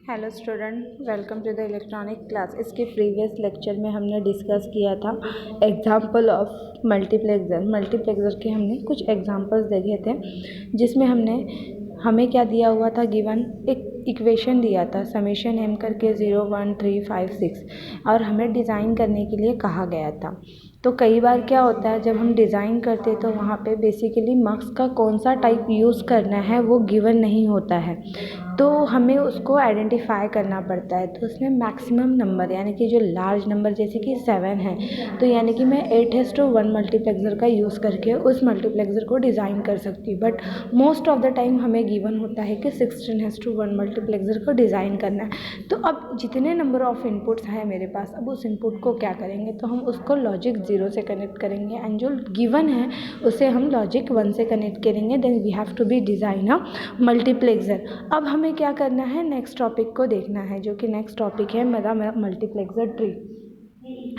Hello student, welcome to the electronic class. इसके previous lecture में हमने डिस्कस किया था एग्जाम्पल ऑफ मल्टीप्लेक्सर के हमने कुछ एग्जांपल्स देखे थे, जिसमें हमें क्या दिया हुआ था, गिवन एक इक्वेशन दिया था समेशन m करके 0 1 3 5 6 और हमें डिज़ाइन करने के लिए कहा गया था। तो कई बार क्या होता है, जब हम डिज़ाइन करते तो वहाँ पे बेसिकली मार्क्स का कौन सा टाइप यूज़ करना है वो गिवन नहीं होता है, तो हमें उसको आइडेंटिफाई करना पड़ता है। तो उसमें मैक्सिमम नंबर यानी कि जो लार्ज नंबर जैसे कि 7 है, तो यानी कि मैं 8:1 मल्टीप्लेक्सर का यूज़ करके उस मल्टीप्लेक्सर को डिज़ाइन कर सकती हूँ। But most of the time हमें गिवन होता है कि 16:1 मल्टीप्लेक्सर को डिज़ाइन करना है। तो अब जितने नंबर ऑफ इनपुट्स हैं मेरे पास, अब उस इनपुट को क्या करेंगे, तो हम उसको लॉजिक 0 से कनेक्ट करेंगे एंड जो गिवन है उसे हम लॉजिक 1 से कनेक्ट करेंगे। Then we have to be design a multiplexer. अब हमें क्या करना है, नेक्स्ट टॉपिक को देखना है, जो कि नेक्स्ट टॉपिक है मेरा मल्टीप्लेक्सर ट्री।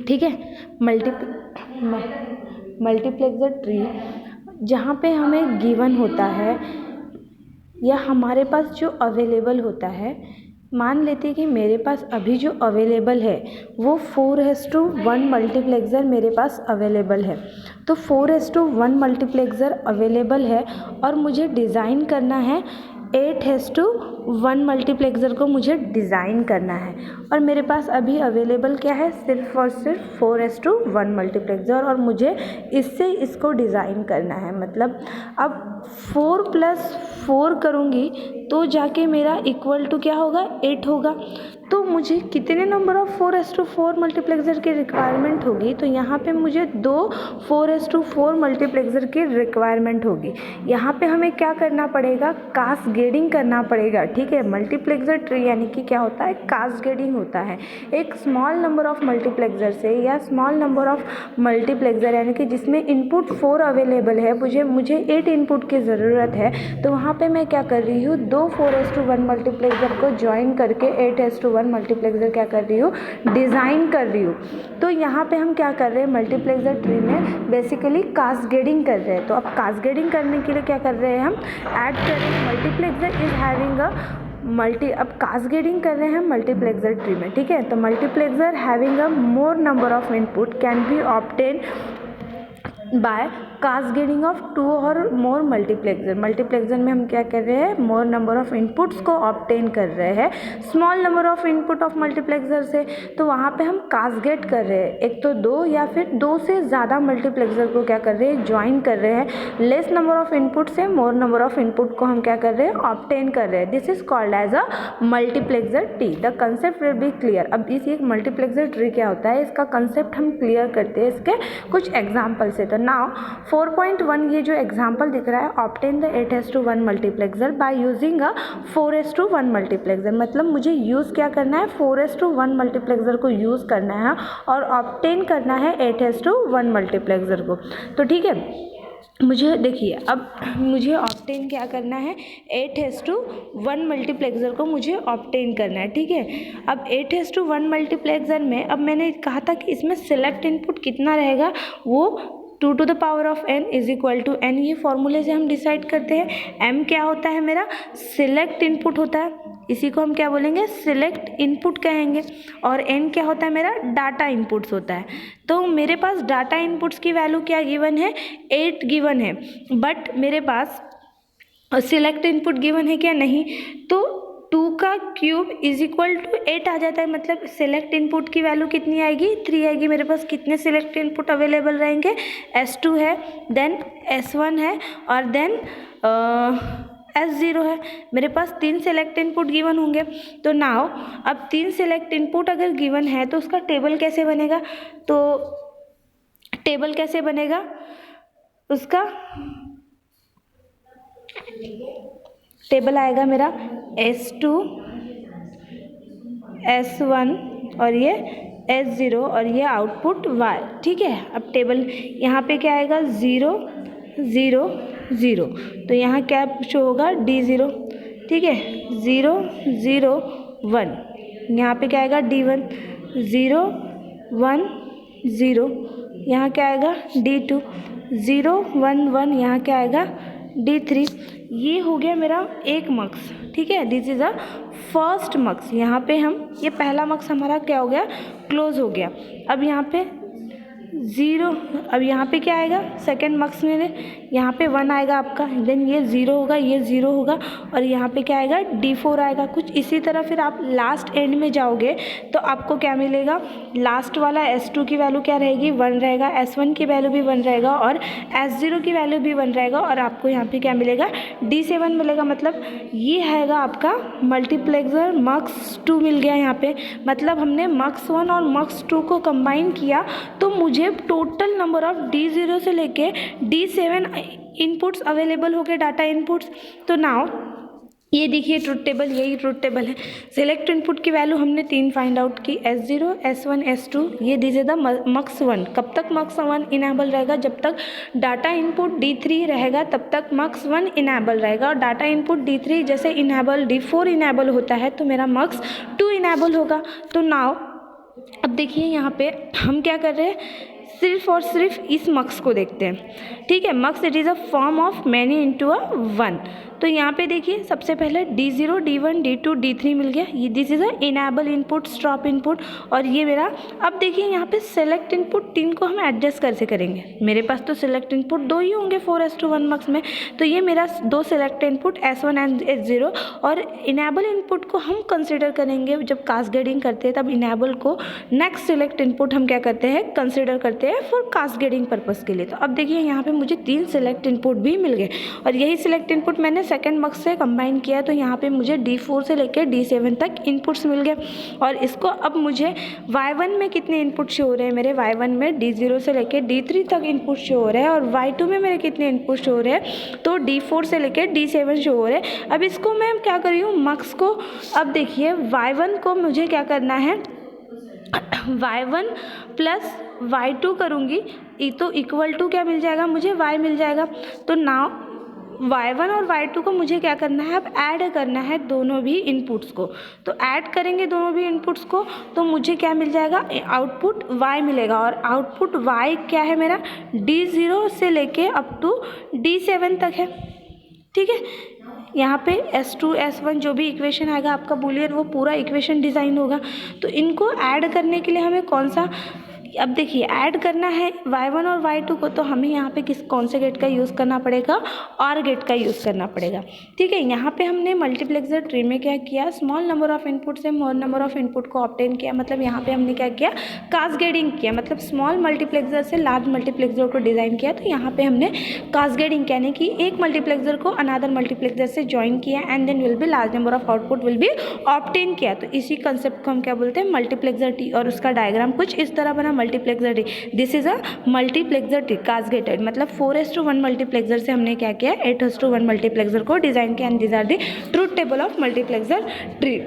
ठीक है, मल्टीप्लेक्सर ट्री जहाँ पे हमें गिवन होता है या हमारे पास जो अवेलेबल होता है, मान लेते हैं कि मेरे पास अभी जो अवेलेबल है वो 4:1 मल्टीप्लेक्सर मेरे पास अवेलेबल है। तो 4:1 मल्टीप्लेक्सर अवेलेबल है और मुझे डिज़ाइन करना है 8:1 मल्टीप्लेक्सर को मुझे डिज़ाइन करना है। और मेरे पास अभी अवेलेबल क्या है, सिर्फ और सिर्फ 4:1 मल्टीप्लेक्सर, और मुझे इससे इसको डिज़ाइन करना है। मतलब अब 4 + 4 करूँगी तो जाके मेरा इक्वल टू क्या होगा, 8 होगा। तो मुझे कितने नंबर ऑफ 4:4 मल्टीप्लेक्सर की रिक्वायरमेंट होगी, तो यहाँ पे मुझे 2 4:4 मल्टीप्लेक्सर की रिक्वायरमेंट होगी। यहाँ पे हमें क्या करना पड़ेगा, कास्केडिंग करना पड़ेगा। ठीक है, मल्टीप्लेक्सर ट्री यानी कि क्या होता है, कास्केडिंग होता है। एक स्मॉल नंबर ऑफ मल्टीप्लेक्सर से या स्मॉल नंबर ऑफ मल्टीप्लेक्सर यानी कि जिसमें इनपुट 4 अवेलेबल है, मुझे 8 इनपुट की ज़रूरत है, तो वहाँ पे मैं क्या कर रही हूँ, 2 4:1 मल्टीप्लेक्सर को ज्वाइन करके 8:1 मल्टीप्लेक्सर क्या कर रही हूँ, डिज़ाइन कर रही हूँ। तो यहाँ पे हम क्या कर रहे हैं, मल्टीप्लेक्सर ट्री में बेसिकली कास्केडिंग कर रहे हैं। तो अब कास्केडिंग करने के लिए क्या कर रहे हैं, हम ऐड कर रहे हैं मल्टीप्लेक्सर इज हैविंग अ अब कास्केडिंग कर रहे हैं मल्टीप्लेक्सर ट्री में। ठीक है, तो multiplexer having a more number of input can be obtain bye cascading of 2 और मोर मल्टीप्लेक्सर में हम क्या कर रहे हैं, मोर नंबर ऑफ इनपुट्स को ऑब्टेन कर रहे हैं small number of input of multiplexer से। तो वहाँ पे हम कास्केड कर रहे हैं, एक तो 2 या फिर 2 से ज़्यादा मल्टीप्लेक्सर को क्या कर रहे हैं, ज्वाइन कर रहे हैं। लेस नंबर ऑफ इनपुट से मोर नंबर ऑफ इनपुट को हम क्या कर रहे हैं, ऑब्टेन कर रहे हैं। This is called as a multiplexer tree. The concept will be clear. अब इस एक मल्टीप्लेक्सर ट्री क्या होता है, इसका कंसेप्ट हम क्लियर करते हैं इसके कुछ एग्जाम्पल से। तो नाउ 4.1 ये जो एग्जाम्पल दिख रहा है, obtain the 8:1 multiplexer by using a 4:1 multiplexer. मतलब मुझे यूज़ क्या करना है, 4:1 मल्टीप्लेक्सर को यूज़ करना है और ऑब्टेन करना है 8:1 मल्टीप्लेक्सर को। तो ठीक है, मुझे देखिए, अब मुझे ऑब्टेन क्या करना है, 8:1 मल्टीप्लेक्सर को मुझे ऑब्टेन करना है। ठीक है, अब 8:1 मल्टीप्लेक्सर में अब मैंने कहा था कि इसमें सिलेक्ट इनपुट कितना रहेगा, वो 2 to the power of n is equal to n। ये फॉर्मूले से हम डिसाइड करते हैं। m क्या होता है, मेरा सिलेक्ट इनपुट होता है, इसी को हम क्या बोलेंगे, सिलेक्ट इनपुट कहेंगे। और n क्या होता है, मेरा डाटा इनपुट्स होता है। तो मेरे पास डाटा इनपुट्स की वैल्यू क्या गिवन है, 8 गिवन है, बट मेरे पास सिलेक्ट इनपुट गिवन है क्या, नहीं। तो 2 का क्यूब इज इक्वल टू 8 आ जाता है। मतलब सिलेक्ट इनपुट की वैल्यू कितनी आएगी, 3 आएगी। मेरे पास कितने सिलेक्ट इनपुट अवेलेबल रहेंगे, S2 है, देन S1 है और देन S0 है। मेरे पास 3 सिलेक्ट इनपुट गिवन होंगे। तो नाउ अब 3 सिलेक्ट इनपुट अगर गिवन है तो उसका टेबल कैसे बनेगा, तो टेबल कैसे बनेगा उसका, टेबल आएगा मेरा S2 S1 और ये S0 और ये आउटपुट Y। ठीक है, अब टेबल यहाँ पे क्या आएगा, 0 0 0, तो यहाँ क्या शो होगा, D0। ठीक है, 0 0 1, यहाँ पे क्या आएगा, D1। 0 1 0, यहाँ क्या आएगा, D2। 0 1 1, यहाँ क्या आएगा, D3। ये हो गया मेरा 1 मार्क्स। ठीक है, दिस इज अ फर्स्ट मक्स, यहाँ पे हम ये पहला मक्स हमारा क्या हो गया, क्लोज हो गया। अब यहाँ पे 0, अब यहाँ पे क्या आएगा, सेकेंड मक्स में यहाँ पे 1 आएगा आपका, देन ये 0 होगा, ये 0 होगा, और यहाँ पे क्या आएगा, D4 आएगा। कुछ इसी तरह फिर आप लास्ट एंड में जाओगे तो आपको क्या मिलेगा, लास्ट वाला S2 की वैल्यू क्या रहेगी, 1 रहेगा, S1 की वैल्यू भी 1 रहेगा, और S0 की वैल्यू भी 1 रहेगा, और आपको यहाँ पे क्या मिलेगा, D7 मिलेगा। मतलब ये हैगा आपका मल्टीप्लेक्सर मक्स 2 मिल गया यहाँ पे। मतलब हमने मक्स 1 और मक्स 2 को कंबाइन किया तो मुझे टोटल नंबर ऑफ D0 से लेके D7 इनपुट्स अवेलेबल हो गए, डाटा इनपुट्स। तो नाउ ये देखिए ट्रुथ टेबल, यही ट्रुथ टेबल है। सिलेक्ट इनपुट की वैल्यू हमने 3 फाइंड आउट की, S0, S1, S2, ये दिस इज द मक्स 1। कब तक मक्स 1 इनेबल रहेगा, जब तक डाटा इनपुट D3 रहेगा तब तक मक्स 1 इनेबल रहेगा, और डाटा इनपुट D3 जैसे इनेबल D4 इनेबल होता है तो मेरा मक्स 2 इनेबल होगा। तो नाउ अब देखिए यहाँ पे हम क्या कर रहे हैं, सिर्फ और सिर्फ इस मक्स को देखते हैं, ठीक है। Mux it is a form of many into a 1। तो यहाँ पे देखिए सबसे पहले D0, D1, D2, D3 मिल गया, ये this is a enable input, stop input, और ये मेरा। अब देखिए यहाँ पे सेलेक्ट इनपुट 3 को हम एडजस्ट कैसे करेंगे, मेरे पास तो सेलेक्ट इनपुट 2 ही होंगे 4:1 मक्स में, तो ये मेरा 2 select input S1 and S0, और इनेबल इनपुट को हम कंसिडर करेंगे जब कास्केडिंग करते हैं, तब इनेबल को नेक्स्ट सेलेक्ट इनपुट हम क्या करते हैं, कंसिडर करते हैं फॉर कास्केडिंग पर्पज़ के लिए। तो अब देखिए यहाँ पे मुझे 3 सेलेक्ट इनपुट भी मिल गए, और यही सेलेक्ट इनपुट मैंने सेकेंड मक्स से कंबाइन किया, तो यहाँ पे मुझे D4 से लेकर D7 तक इनपुट्स मिल गए। और इसको अब मुझे Y1 में कितने इनपुट शो हो रहे हैं, मेरे Y1 में D0 से लेकर D3 तक इनपुट शो हो रहे हैं, और Y2 में मेरे कितने इनपुट शो हो रहे हैं, तो D4 से लेकर D7 शो हो रहे हैं। अब इसको मैं क्या कर रही हूँ, मक्स को, अब देखिए Y1 को मुझे क्या करना है, Y1 प्लस Y2 करूँगी तो इक्वल टू क्या मिल जाएगा, मुझे Y मिल जाएगा। तो नाउ Y1 और Y2 को मुझे क्या करना है, अब ऐड करना है दोनों भी इनपुट्स को। तो ऐड करेंगे दोनों भी इनपुट्स को तो मुझे क्या मिल जाएगा, आउटपुट Y मिलेगा, और आउटपुट Y क्या है मेरा, D0 से लेके अप टू D7 तक है, ठीक है। यहाँ पे S2, S1 जो भी इक्वेशन आएगा आपका बूलियन, वो पूरा इक्वेशन डिज़ाइन होगा। तो इनको ऐड करने के लिए हमें कौन सा, अब देखिए ऐड करना है Y1 और Y2 को, तो हमें यहाँ पे कौन से गेट का यूज़ करना पड़ेगा, OR गेट का यूज़ करना पड़ेगा, ठीक है। यहाँ पे हमने मल्टीप्लेक्सर ट्री में क्या किया, स्मॉल नंबर ऑफ इनपुट से मोर नंबर ऑफ इनपुट को ऑब्टेन किया। मतलब यहाँ पे हमने क्या किया, कास्केडिंग किया, मतलब स्मॉल मल्टीप्लेक्सर से लार्ज मल्टीप्लेक्सर को डिज़ाइन किया। तो यहाँ पे हमने कास्केडिंग यानी कि एक मल्टीप्लेक्सर को अनदर मल्टीप्लेक्सर से ज्वाइन किया, and then will be large number of output will be obtain किया। तो इसी कंसेप्ट को हम क्या बोलते हैं, मल्टीप्लेक्सर ट्री, और उसका डायग्राम कुछ इस तरह बना, multiplexer tree, this is a multiplexer tree cascaded. मतलब 4:1 मल्टीप्लेक्सर से हमने क्या किया, 8:1 मल्टीप्लेक्सर को डिजाइन किया, and this are the truth table of multiplexer tree.